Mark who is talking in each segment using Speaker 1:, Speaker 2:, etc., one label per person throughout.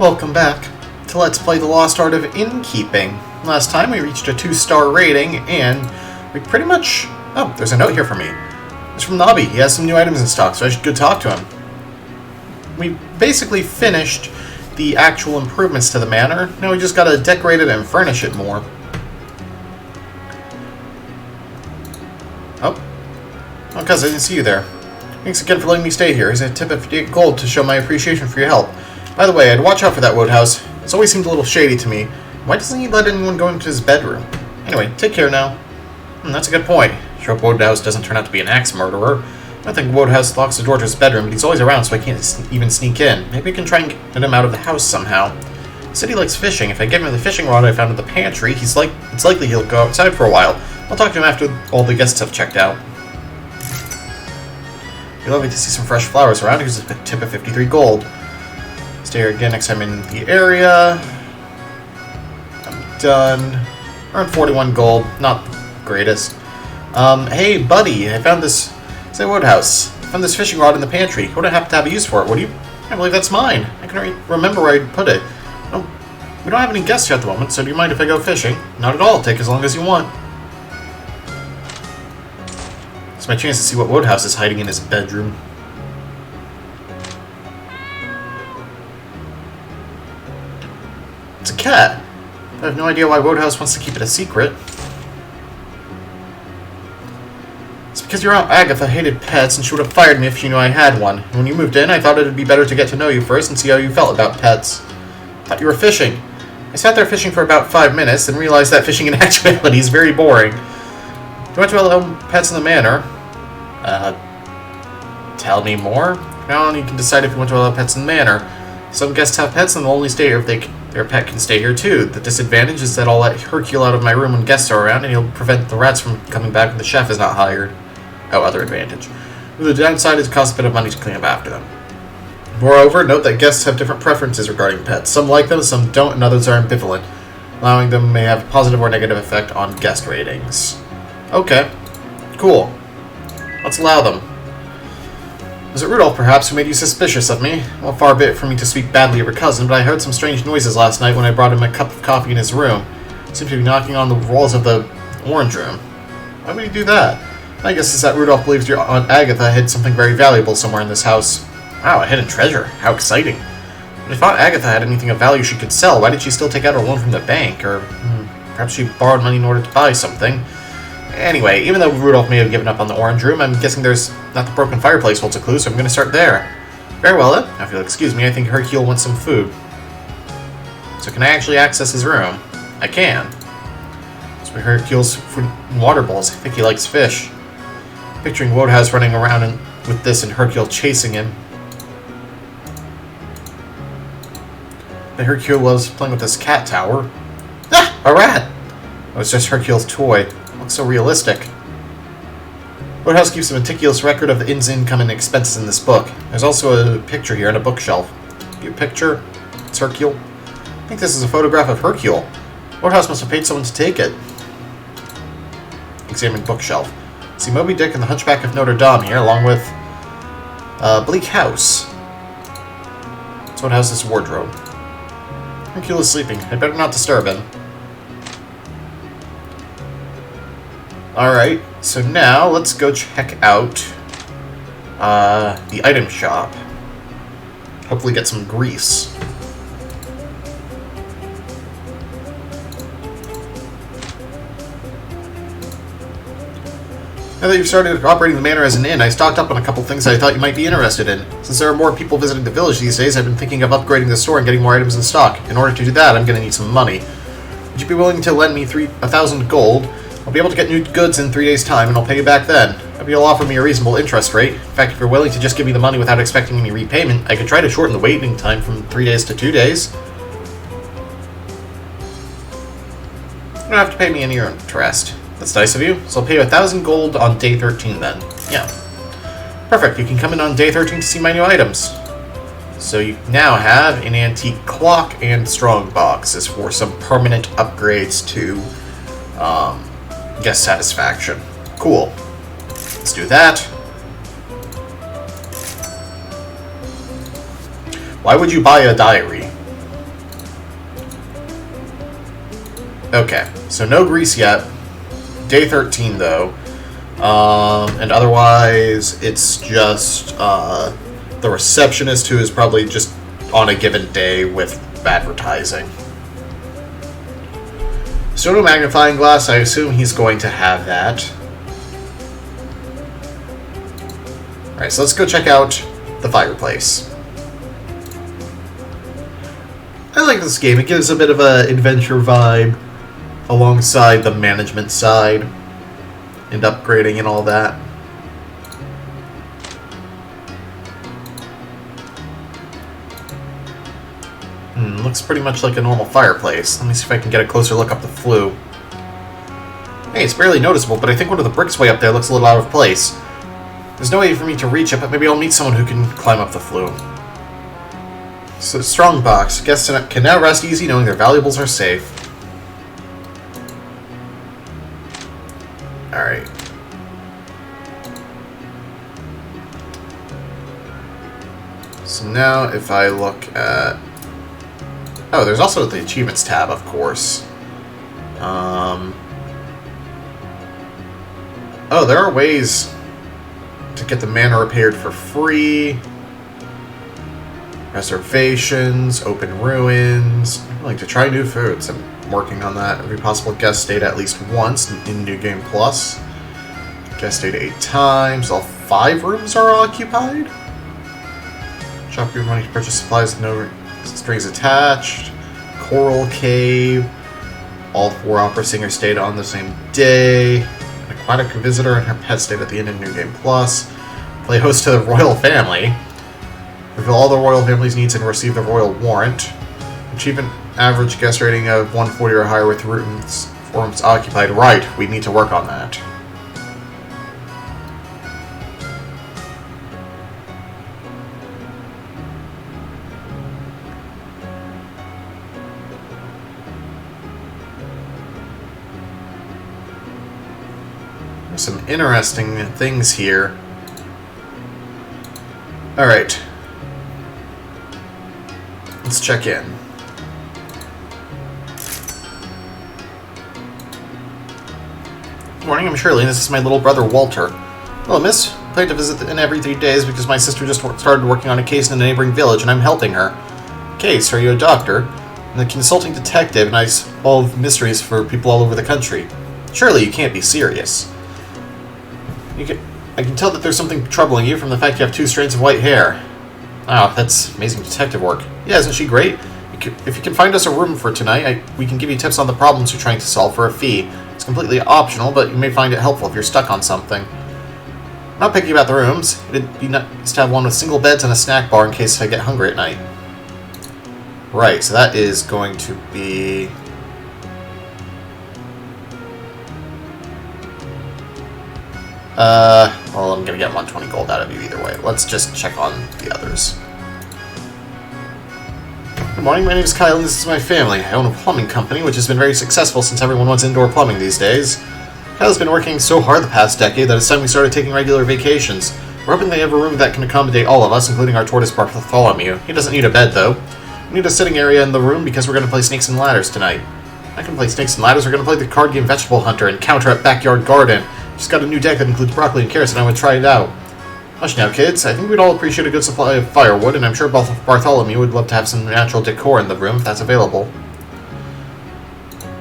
Speaker 1: Welcome back to Let's Play The Lost Art of Innkeeping. Last time we reached a 2-star rating, and we pretty much... Oh, there's a note here for me. It's from Nobby. He has some new items in stock, so I should go talk to him. We basically finished the actual improvements to the manor. Now we just gotta decorate it and furnish it more. Oh, cuz I didn't see you there. Thanks again for letting me stay here. Here's a tip of 58 gold to show my appreciation for your help. By the way, I'd watch out for that Woodhouse. It's always seemed a little shady to me. Why doesn't he let anyone go into his bedroom? Anyway, take care now. That's a good point. Sure hope Woodhouse doesn't turn out to be an axe murderer. I think Woodhouse locks the door to his bedroom, but he's always around, so I can't even sneak in. Maybe we can try and get him out of the house somehow. He said he likes fishing. If I give him the fishing rod I found in the pantry, it's likely he'll go outside for a while. I'll talk to him after all the guests have checked out. It'd be lovely to see some fresh flowers around. Here's a tip of 53 gold. Stay here again next time in the area. I'm done. Earned 41 gold. Not the greatest. Hey, buddy, I found this... Say Woodhouse. I found this fishing rod in the pantry. What do I happen to have a use for it? What do you... I believe that's mine. I couldn't remember where I'd put it. No, we don't have any guests here at the moment, so do you mind if I go fishing? Not at all. Take as long as you want. It's my chance to see what Woodhouse is hiding in his bedroom. It's a cat. I have no idea why Woodhouse wants to keep it a secret. It's because your Aunt Agatha hated pets and she would have fired me if she knew I had one. And when you moved in, I thought it would be better to get to know you first and see how you felt about pets. I thought you were fishing. I sat there fishing for about 5 minutes and realized that fishing in actuality is very boring. You want to allow pets in the manor? Tell me more? Now you can decide if you want to allow pets in the manor. Some guests have pets and they'll only stay here if their pet can stay here too. The disadvantage is that I'll let Hercule out of my room when guests are around, and he'll prevent the rats from coming back when the chef is not hired. Oh, other advantage. The downside is it costs a bit of money to clean up after them. Moreover, note that guests have different preferences regarding pets. Some like them, some don't, and others are ambivalent. Allowing them may have a positive or negative effect on guest ratings. Okay. Cool. Let's allow them. Was it Rudolph, perhaps, who made you suspicious of me? Well, far be it from me to speak badly of your cousin, but I heard some strange noises last night when I brought him a cup of coffee in his room. He seemed to be knocking on the walls of the orange room. Why would he do that? My guess is that Rudolph believes your Aunt Agatha hid something very valuable somewhere in this house. Wow, a hidden treasure. How exciting. But if Aunt Agatha had anything of value she could sell, why did she still take out a loan from the bank? Or perhaps she borrowed money in order to buy something. Anyway, even though Rudolph may have given up on the orange room, I'm guessing there's not the broken fireplace holds a clue, so I'm going to start there. Very well then. Now if you'll excuse me, I think Hercule wants some food. So can I actually access his room? I can. It's where Hercule's food and water bowls. I think he likes fish. Picturing Woodhouse running around with this and Hercule chasing him. But Hercule loves playing with this cat tower. Ah! A rat! Oh, it's just Hercule's toy. Looks so realistic. Woodhouse keeps a meticulous record of the inn's income and expenses in this book. There's also a picture here on a bookshelf. Your picture? It's Hercule. I think this is a photograph of Hercule. Woodhouse must have paid someone to take it. Examine bookshelf. See Moby Dick and the Hunchback of Notre Dame here, along with Bleak House. It's Woodhouse's wardrobe. Hercule is sleeping. I'd better not disturb him. Alright, so now let's go check out the item shop. Hopefully get some grease. Now that you've started operating the manor as an inn, I stocked up on a couple things that I thought you might be interested in. Since there are more people visiting the village these days, I've been thinking of upgrading the store and getting more items in stock. In order to do that, I'm going to need some money. Would you be willing to lend me 1,000 gold? I'll be able to get new goods in 3 days' time, and I'll pay you back then. Maybe you'll offer me a reasonable interest rate. In fact, if you're willing to just give me the money without expecting any repayment, I could try to shorten the waiting time from 3 days to 2 days. You don't have to pay me any interest. That's nice of you. So I'll pay you 1,000 gold on day 13 then. Yeah. Perfect. You can come in on day 13 to see my new items. So you now have an antique clock and strong boxes for some permanent upgrades to guest satisfaction. Cool. Let's do that. Why would you buy a diary? Okay, so no grease yet. Day 13, though. And otherwise, it's just the receptionist who is probably just on a given day with advertising. So no magnifying glass, I assume he's going to have that. Alright, so let's go check out the fireplace. I like this game. It gives a bit of an adventure vibe alongside the management side and upgrading and all that. Looks pretty much like a normal fireplace. Let me see if I can get a closer look up the flue. Hey, it's barely noticeable, but I think one of the bricks way up there looks a little out of place. There's no way for me to reach it, but maybe I'll meet someone who can climb up the flue. So, strong box. Guests can now rest easy knowing their valuables are safe. Alright. So now if I look at... Oh, there's also the Achievements tab, of course. Oh, there are ways to get the manor repaired for free. Reservations, open ruins. I like to try new foods. I'm working on that. Every possible guest stayed at least once in New Game Plus. Guest stayed 8 times. All 5 rooms are occupied. Shop your money to purchase supplies with no strings attached. Coral Cave. All 4 opera singers stayed on the same day. An aquatic visitor and her pet stayed at the inn in New Game Plus. Play host to the royal family. Fulfill all the royal family's needs and receive the royal warrant. Achieve an average guest rating of 140 or higher with rooms occupied. Right, we need to work on that. There's some interesting things here. Alright. Let's check in. Good morning, I'm Shirley, and this is my little brother, Walter. Hello, miss. I plan to visit the inn every 3 days because my sister just started working on a case in a neighboring village, and I'm helping her. Case, are you a doctor? I'm a consulting detective, and I solve mysteries for people all over the country. Surely you can't be serious. I can tell that there's something troubling you from the fact you have 2 strands of white hair. Wow, that's amazing detective work. Yeah, isn't she great? If you can find us a room for tonight, we can give you tips on the problems you're trying to solve for a fee. It's completely optional, but you may find it helpful if you're stuck on something. I'm not picky about the rooms. It'd be nice to have one with single beds and a snack bar in case I get hungry at night. Right, so that is going to be... well, I'm gonna get 120 gold out of you either way. Let's just check on the others. Good morning, my name is Kyle and this is my family. I own a plumbing company, which has been very successful since everyone wants indoor plumbing these days. Kyle's been working so hard the past decade that it's time we started taking regular vacations. We're hoping they have a room that can accommodate all of us, including our tortoise Bartholomew. He doesn't need a bed, though. We need a sitting area in the room because we're going to play Snakes and Ladders tonight. I can play Snakes and Ladders. We're going to play the card game Vegetable Hunter and Counter at Backyard Garden. Just got a new deck that includes broccoli and carrots, and I would try it out. Hush now, kids. I think we'd all appreciate a good supply of firewood, and I'm sure Bartholomew would love to have some natural decor in the room if that's available.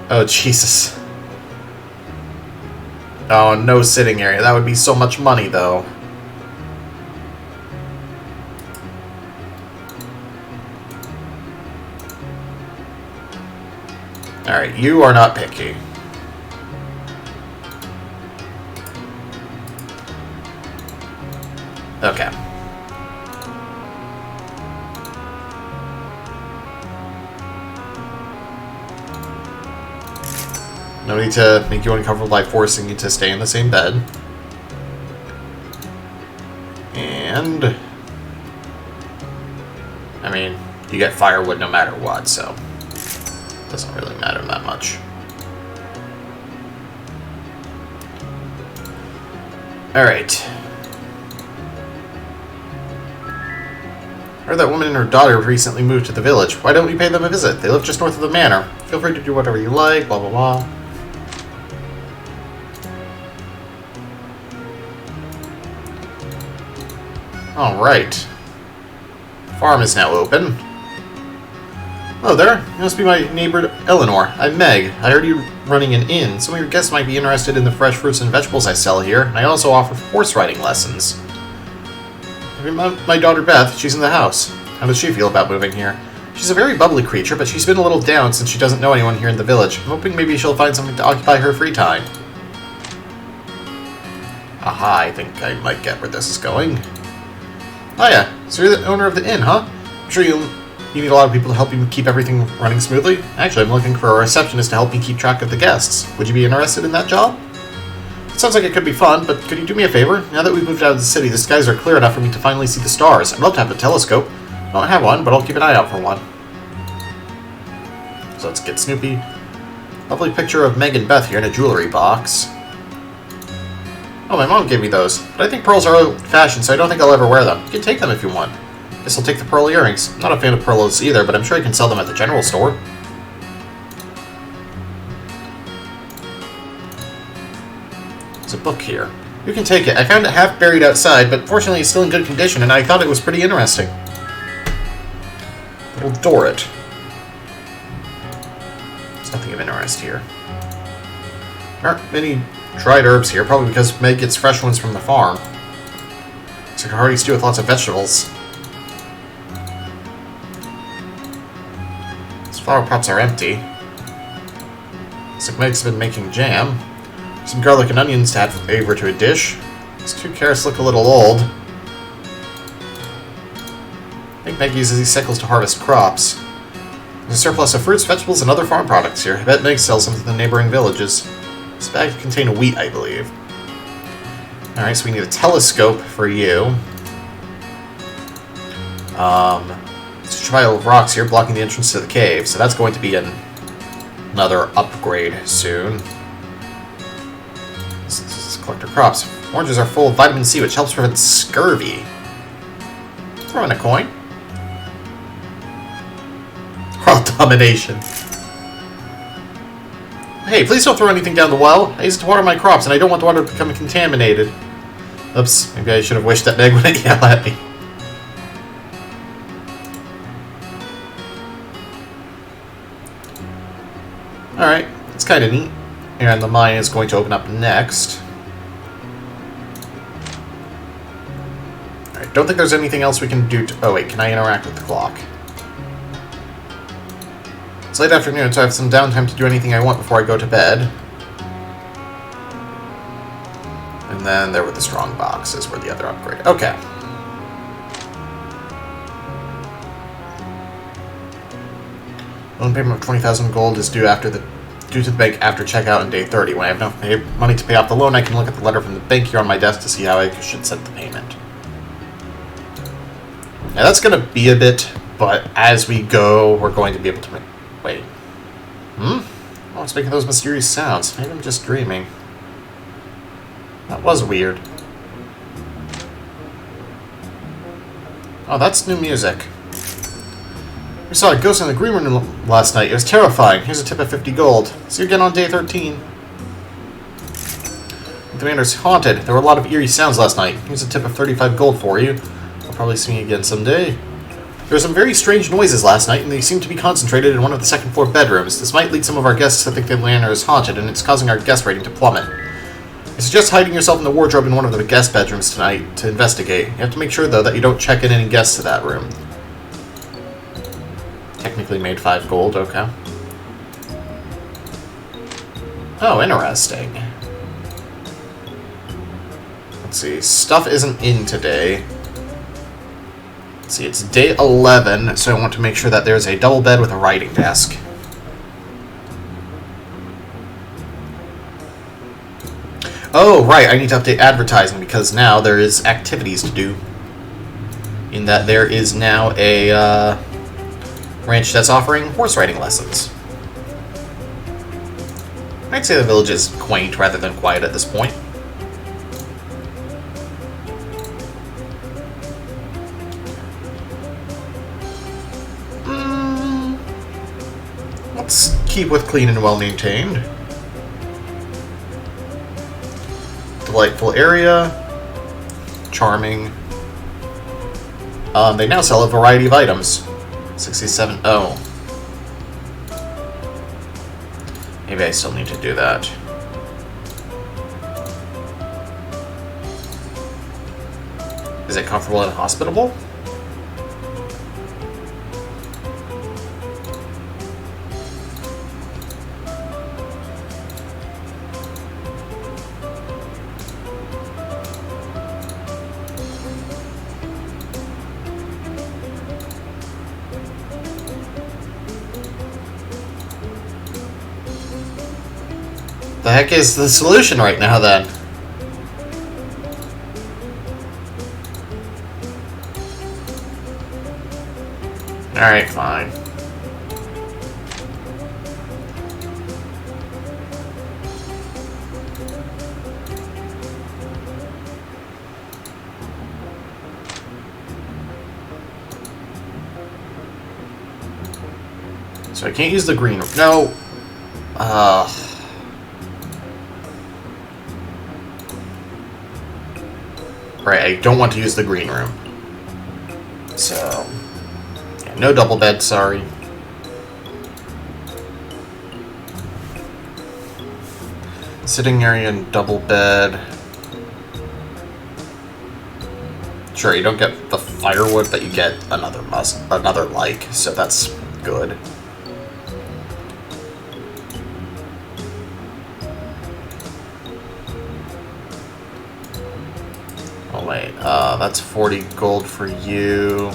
Speaker 1: Oh, Jesus. Oh, no sitting area. That would be so much money, though. Alright, you are not picky. Okay. No need to make you uncomfortable by forcing you to stay in the same bed. And... I mean, you get firewood no matter what, so... it doesn't really matter that much. Alright. heard that woman and her daughter recently moved to the village. Why don't we pay them a visit? They live just north of the manor. Feel free to do whatever you like, blah blah blah. Alright. Farm is now open. Hello there. You must be my neighbor Eleanor. I'm Meg. I heard you running an inn. Some of your guests might be interested in the fresh fruits and vegetables I sell here, and I also offer horse riding lessons. My daughter Beth, she's in the house. How does she feel about moving here? She's a very bubbly creature, but she's been a little down since she doesn't know anyone here in the village. I'm hoping maybe she'll find something to occupy her free time. Aha, I think I might get where this is going. Oh yeah, so you're the owner of the inn, huh? I'm sure you need a lot of people to help you keep everything running smoothly. Actually, I'm looking for a receptionist to help me keep track of the guests. Would you be interested in that job? It sounds like it could be fun, but could you do me a favor? Now that we've moved out of the city, the skies are clear enough for me to finally see the stars. I'd love to have a telescope. I don't have one, but I'll keep an eye out for one. So let's get Snoopy. Lovely picture of Meg and Beth here in a jewelry box. Oh, my mom gave me those, but I think pearls are old-fashioned, so I don't think I'll ever wear them. You can take them if you want. Guess I'll take the pearl earrings. I'm not a fan of pearls either, but I'm sure I can sell them at the general store. There's a book here. You can take it. I found it half buried outside, but fortunately it's still in good condition, and I thought it was pretty interesting. Little Dorrit. There's nothing of interest here. There aren't many dried herbs here, probably because Meg gets fresh ones from the farm. It's like a hearty stew with lots of vegetables. These flower pots are empty. Looks like Meg's been making jam. Some garlic and onions to add flavor to a dish. These 2 carrots look a little old. I think Meg uses these sickles to harvest crops. There's a surplus of fruits, vegetables, and other farm products here. I bet Meg sells some to the neighboring villages. This bag contains wheat, I believe. Alright, so we need a telescope for you. There's a trail of rocks here blocking the entrance to the cave, so that's going to be another upgrade soon. Let's collect our crops. Oranges are full of vitamin C, which helps prevent scurvy. Throw in a coin. World domination. Hey, please don't throw anything down the well. I use it to water my crops, and I don't want the water to become contaminated. Oops, maybe I should have wished that Meg wouldn't yell at me. Alright, it's kind of neat. And the mine is going to open up next. Alright, don't think there's anything else we can do to... Oh wait, can I interact with the clock? It's late afternoon, so I have some downtime to do anything I want before I go to bed. And then there were the strong boxes were the other upgrade. Okay. Loan payment of 20,000 gold is due to the bank after checkout on day 30. When I have enough money to pay off the loan, I can look at the letter from the bank here on my desk to see how I should set the payment. Now that's going to be a bit, but as we go, we're going to be able to make... Wait. Oh, it's making those mysterious sounds. Maybe I'm just dreaming. That was weird. Oh, that's new music. We saw a ghost in the green room last night. It was terrifying. Here's a tip of 50 gold. See you again on day 13. The manor's haunted. There were a lot of eerie sounds last night. Here's a tip of 35 gold for you. I'll probably see you again someday. There were some very strange noises last night, and they seem to be concentrated in one of the second-floor bedrooms. This might lead some of our guests to think the manor is haunted, and it's causing our guest rating to plummet. I suggest hiding yourself in the wardrobe in one of the guest bedrooms tonight to investigate. You have to make sure, though, that you don't check in any guests to that room. Technically made 5 gold, okay. Oh, interesting. Let's see, stuff isn't in today. Let's see, it's day 11, so I want to make sure that there's a double bed with a writing desk. Oh, right, I need to update advertising because now there is activities to do. In that there is now a ranch that's offering horse riding lessons. I'd say the village is quaint rather than quiet at this point. let's keep with clean and well-maintained. Delightful area. Charming. They now sell a variety of items. 67. Oh. Maybe I still need to do that. Is it comfortable and hospitable? The heck is the solution right now, then? Alright, fine. So I can't use the green... No! Right, I don't want to use the green room. So... yeah, no double bed, sorry. Sitting area and double bed. Sure, you don't get the firewood, but you get another like, so that's good. Oh wait, that's 40 gold for you.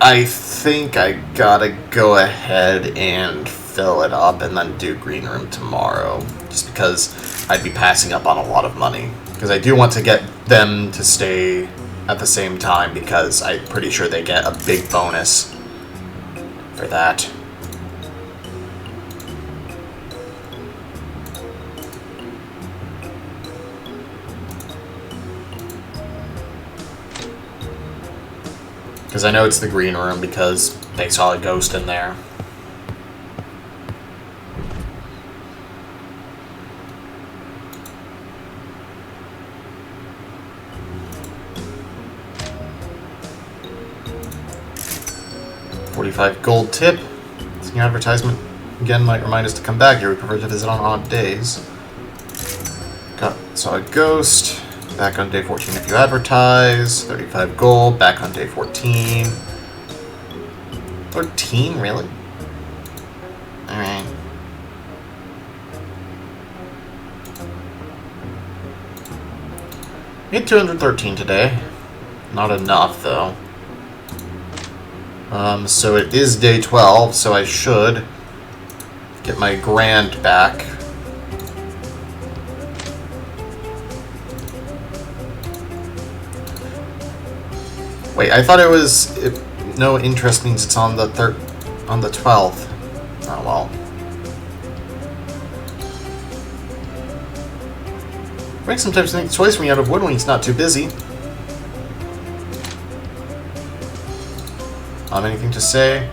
Speaker 1: I think I gotta go ahead and fill it up and then do green room tomorrow. Just because I'd be passing up on a lot of money. Because I do want to get them to stay at the same time because I'm pretty sure they get a big bonus for that. Because I know it's the green room because they saw a ghost in there. $45 gold tip. This new advertisement again might remind us to come back here. We prefer to visit on odd days. Saw a ghost. Back on day 14 if you advertise. 35 gold. Back on day 14. 13? Really? Alright. We had 213 today. Not enough, though. So it is day 12, so I should get my grand back. Wait, I thought it was no interest means it's on the 12th. Oh well. Frank sometimes makes choice when you're out of wood when he's not too busy. Anything to say?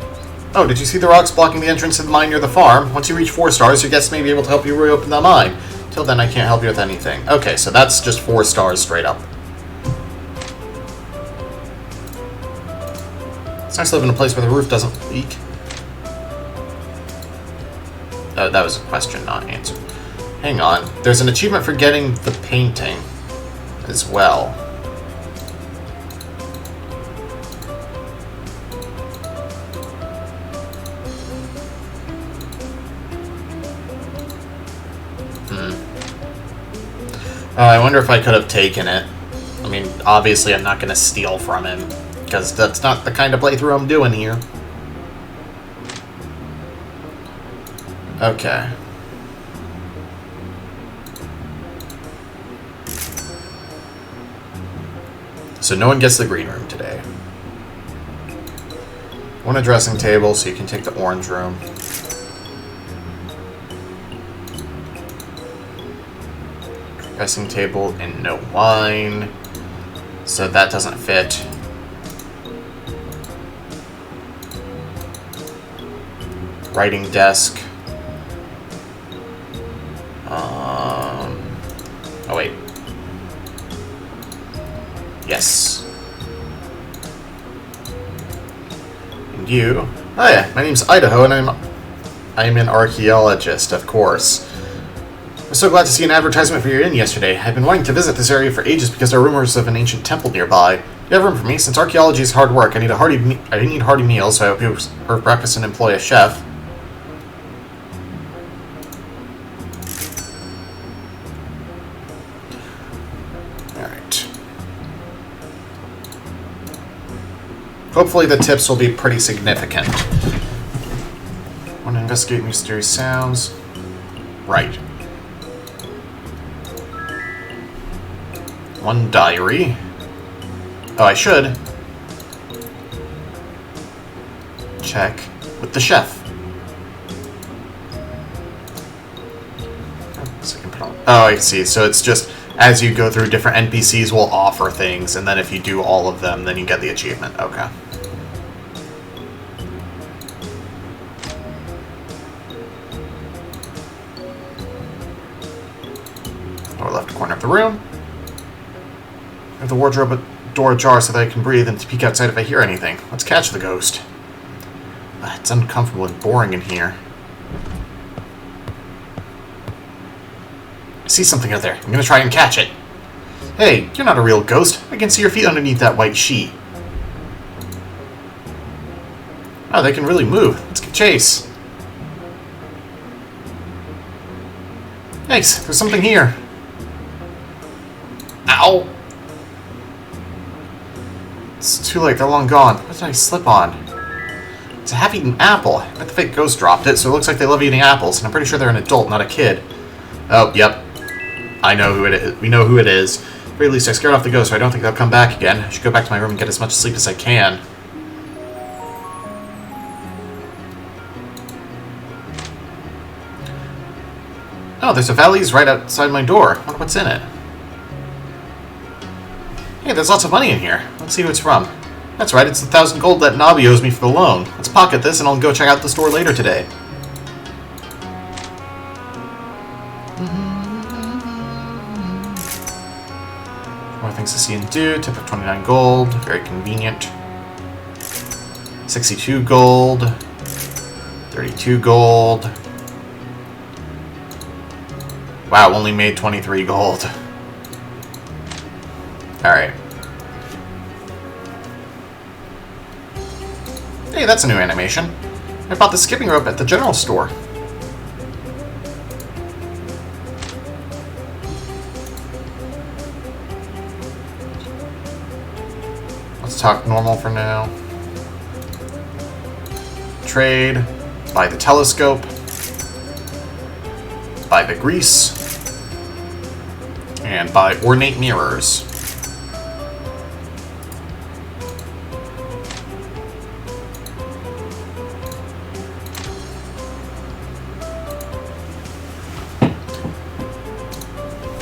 Speaker 1: Oh, did you see the rocks blocking the entrance to the mine near the farm? Once you reach 4 stars, your guests may be able to help you reopen the mine. Till then, I can't help you with anything. Okay, so that's just 4 stars straight up. It's nice to live in a place where the roof doesn't leak. Oh, that was a question, not an answer. Hang on. There's an achievement for getting the painting as well. I wonder if I could have taken it. I mean, obviously I'm not going to steal from him, because that's not the kind of playthrough I'm doing here. Okay. So no one gets the green room today. Want a dressing table so you can take the orange room. Dressing table and no wine. So that doesn't fit. Writing desk. Oh wait. Yes. And you? Oh yeah, my name's Idaho, and I'm an archaeologist, of course. I'm so glad to see an advertisement for your inn yesterday. I've been wanting to visit this area for ages because there are rumors of an ancient temple nearby. You have room for me? Since archaeology is hard work, I need hearty meals, so I hope you serve breakfast and employ a chef. Alright. Hopefully the tips will be pretty significant. Want to investigate mysterious sounds? Right. One diary. Oh, I should check with the chef. Oh, I see. So it's just as you go through, different NPCs will offer things, and then if you do all of them, then you get the achievement. Okay. Lower left corner of the room. I have the wardrobe door ajar so that I can breathe and to peek outside if I hear anything. Let's catch the ghost. It's uncomfortable and boring in here. I see something out there. I'm gonna try and catch it. Hey, you're not a real ghost. I can see your feet underneath that white sheet. Oh, they can really move. Let's get chase. Thanks, there's something here. Ow! It's too late, they're long gone. What did I slip on? It's a half-eaten apple. I bet the fake ghost dropped it, so it looks like they love eating apples, and I'm pretty sure they're an adult, not a kid. Oh, yep. I know who it is. We know who it is. At the very least, I scared off the ghost, so I don't think they'll come back again. I should go back to my room and get as much sleep as I can. Oh, there's a valise right outside my door. I wonder what's in it. Hey, there's lots of money in here. Let's see who it's from. That's right, it's the 1,000 gold that Nobby owes me for the loan. Let's pocket this and I'll go check out the store later today. More things to see and do. Tip of 29 gold. Very convenient. 62 gold. 32 gold. Wow, only made 23 gold. Alright. Hey, that's a new animation. I bought the skipping rope at the general store. Let's talk normal for now. Trade. Buy the telescope. Buy the grease. And buy ornate mirrors.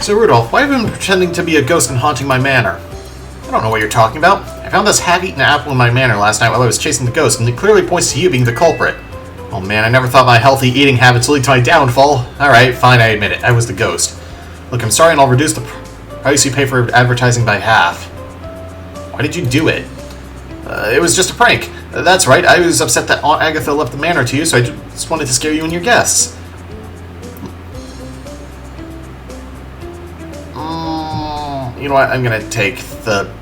Speaker 1: So Rudolph, why have you been pretending to be a ghost and haunting my manor? I don't know what you're talking about. I found this half-eaten apple in my manor last night while I was chasing the ghost, and it clearly points to you being the culprit. Oh man, I never thought my healthy eating habits would lead to my downfall. Alright, fine, I admit it. I was the ghost. Look, I'm sorry and I'll reduce the price you pay for advertising by half. Why did you do it? It was just a prank. That's right, I was upset that Aunt Agatha left the manor to you, so I just wanted to scare you and your guests. You know what, I'm gonna take the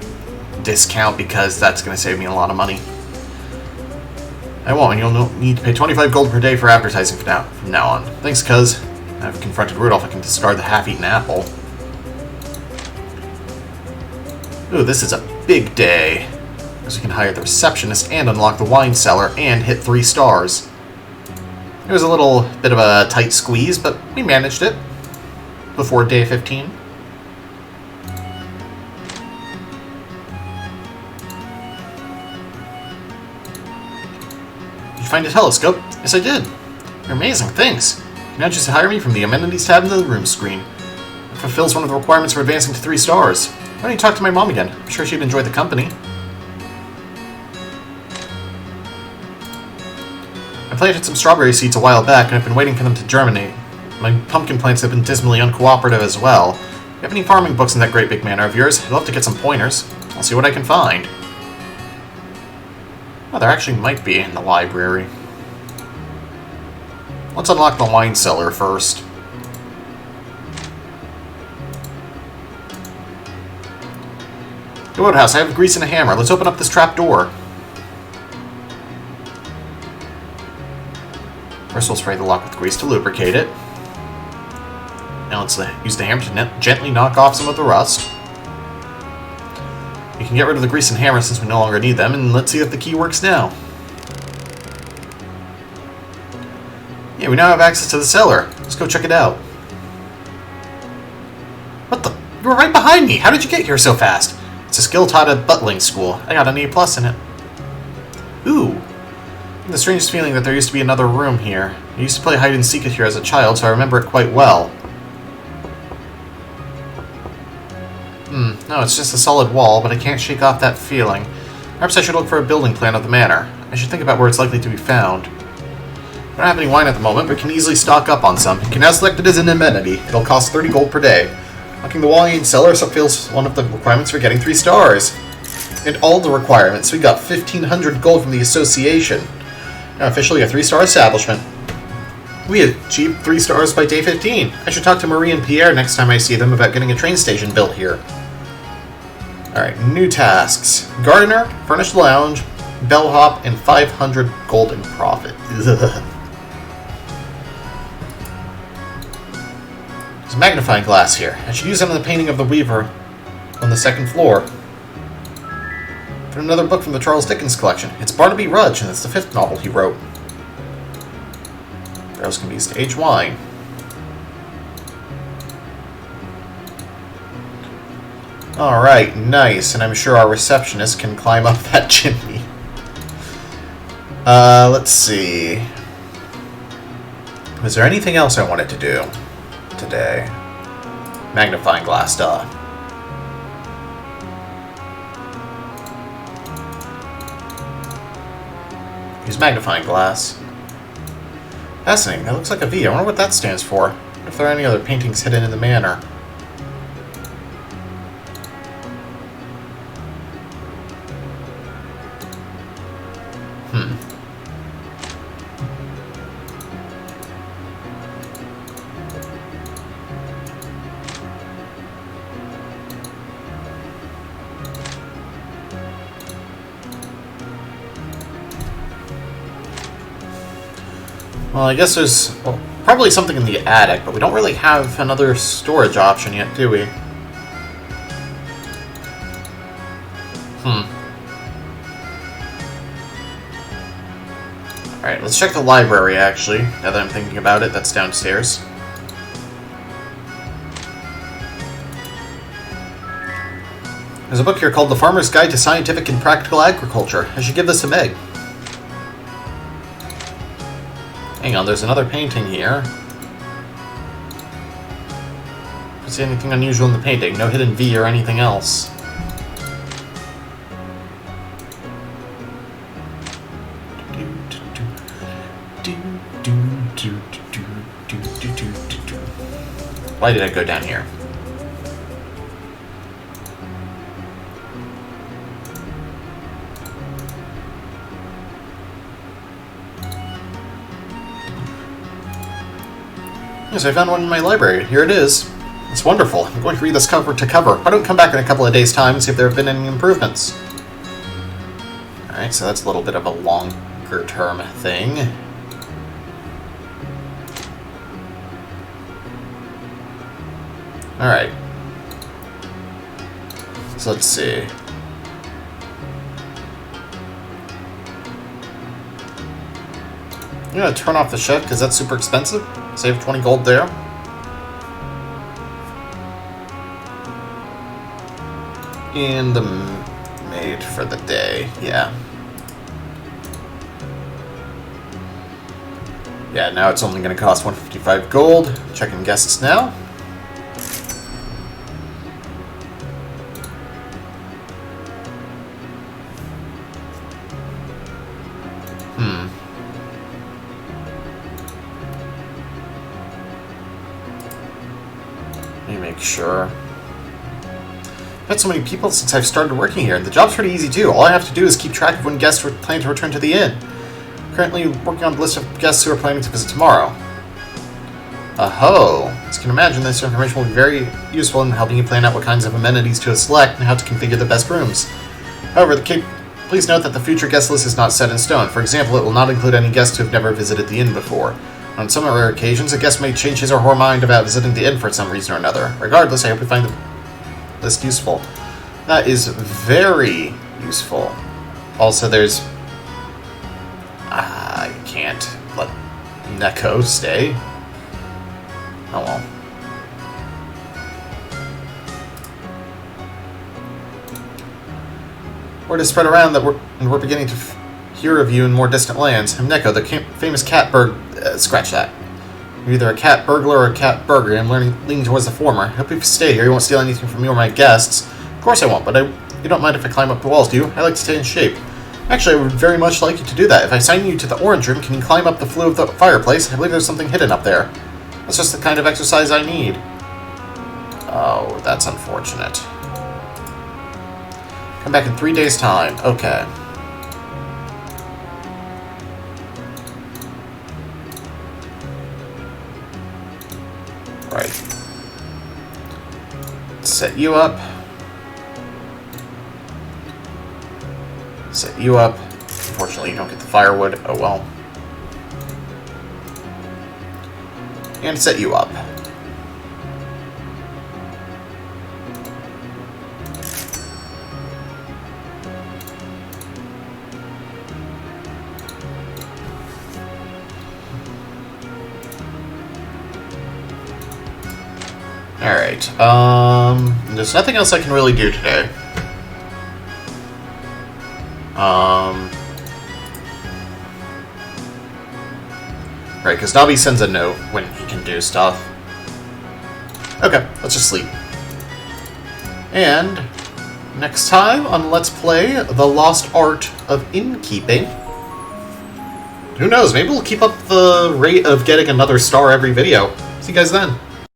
Speaker 1: discount because that's gonna save me a lot of money. I won't, and you'll need to pay 25 gold per day for advertising from now on. Thanks, cuz. I've confronted Rudolph, I can discard the half-eaten apple. Ooh, this is a big day. Because we can hire the receptionist and unlock the wine cellar and hit 3 stars. It was a little bit of a tight squeeze, but we managed it before day 15. Did you find a telescope? Yes, I did. You're amazing, thanks. You now just hire me from the amenities tab in the room screen. fulfills one of the requirements for advancing to 3 stars. Why don't you talk to my mom again? I'm sure she'd enjoy the company. I planted some strawberry seeds a while back, and I've been waiting for them to germinate. My pumpkin plants have been dismally uncooperative as well. Do you have any farming books in that great big manor of yours? I'd love to get some pointers. I'll see what I can find. Oh, there actually might be in the library. Let's unlock the wine cellar first. Go outhouse, I have grease and a hammer. Let's open up this trap door. First we'll spray the lock with grease to lubricate it. Now let's use the hammer to gently knock off some of the rust. We can get rid of the grease and hammer since we no longer need them, and let's see if the key works now. Yeah, we now have access to the cellar. Let's go check it out. What the? You were right behind me! How did you get here so fast? It's a skill taught at butling school. I got an A+ in it. Ooh. The strangest feeling that there used to be another room here. I used to play hide and seek here as a child, so I remember it quite well. No, it's just a solid wall, but I can't shake off that feeling. Perhaps I should look for a building plan of the manor. I should think about where it's likely to be found. I don't have any wine at the moment, but can easily stock up on some. You can now select it as an amenity. It'll cost 30 gold per day. Unlocking the wine cellar fulfills one of the requirements for getting 3 stars. And all the requirements. We got 1,500 gold from the association. Now officially a 3-star establishment. We achieved 3 stars by day 15. I should talk to Marie and Pierre next time I see them about getting a train station built here. Alright, new tasks. Gardener, furnished lounge, bellhop, and 500 gold in profit. Ugh. There's a magnifying glass here. I should use it on the painting of the Weaver on the 2nd floor. Found another book from the Charles Dickens collection. It's Barnaby Rudge, and it's the 5th novel he wrote. Barrels can be used to age wine. Alright, nice. And I'm sure our receptionist can climb up that chimney. Let's see. Was there anything else I wanted to do today? Magnifying glass, duh. Use magnifying glass. Fascinating. That looks like a V. I wonder what that stands for. I wonder if there are any other paintings hidden in the manor. Well, I guess there's probably something in the attic, but we don't really have another storage option yet, do we? Alright, let's check the library, actually, now that I'm thinking about it. That's downstairs. There's a book here called The Farmer's Guide to Scientific and Practical Agriculture. I should give this a meg. Hang on, there's another painting here. Don't see anything unusual in the painting. No hidden V or anything else. Why did I go down here? Yes, I found one in my library. Here it is. It's wonderful. I'm going to read this cover to cover. Why don't come back in a couple of days' time and see if there have been any improvements. Alright, so that's a little bit of a longer term thing. Alright. So let's see. I'm going to turn off the shed because that's super expensive. Save 20 gold there. And the maid for the day, yeah. Yeah, now it's only going to cost 155 gold. Checking guests now. Let me make sure. I've met so many people since I've started working here, and the job's pretty easy too. All I have to do is keep track of when guests plan to return to the inn. Currently working on the list of guests who are planning to visit tomorrow. Oh, as you can imagine, this information will be very useful in helping you plan out what kinds of amenities to select and how to configure the best rooms. However, please note that the future guest list is not set in stone. For example, it will not include any guests who have never visited the inn before. On some rare occasions, a guest may change his or her mind about visiting the inn for some reason or another. Regardless, I hope you find the list useful. That is very useful. Also, there's... I can't let Neko stay. Oh well. Word has spread around that we're beginning to hear of you in more distant lands. I'm Neko, the famous cat scratch that. You're either a cat burglar or a cat burger. I'm leaning towards the former. I hope if you stay here, you won't steal anything from me or my guests. Of course I won't, but you don't mind if I climb up the walls, do you? I like to stay in shape. Actually, I would very much like you to do that. If I sign you to the orange room, can you climb up the flue of the fireplace? I believe there's something hidden up there. That's just the kind of exercise I need. Oh, that's unfortunate. Come back in 3 days' time. Okay. Right. Set you up. Set you up. Unfortunately, you don't get the firewood. Oh well. And set you up. Alright, there's nothing else I can really do today. Right, because Nabi sends a note when he can do stuff. Okay, let's just sleep. And next time on Let's Play The Lost Art of Innkeeping. Who knows, maybe we'll keep up the rate of getting another star every video. See you guys then.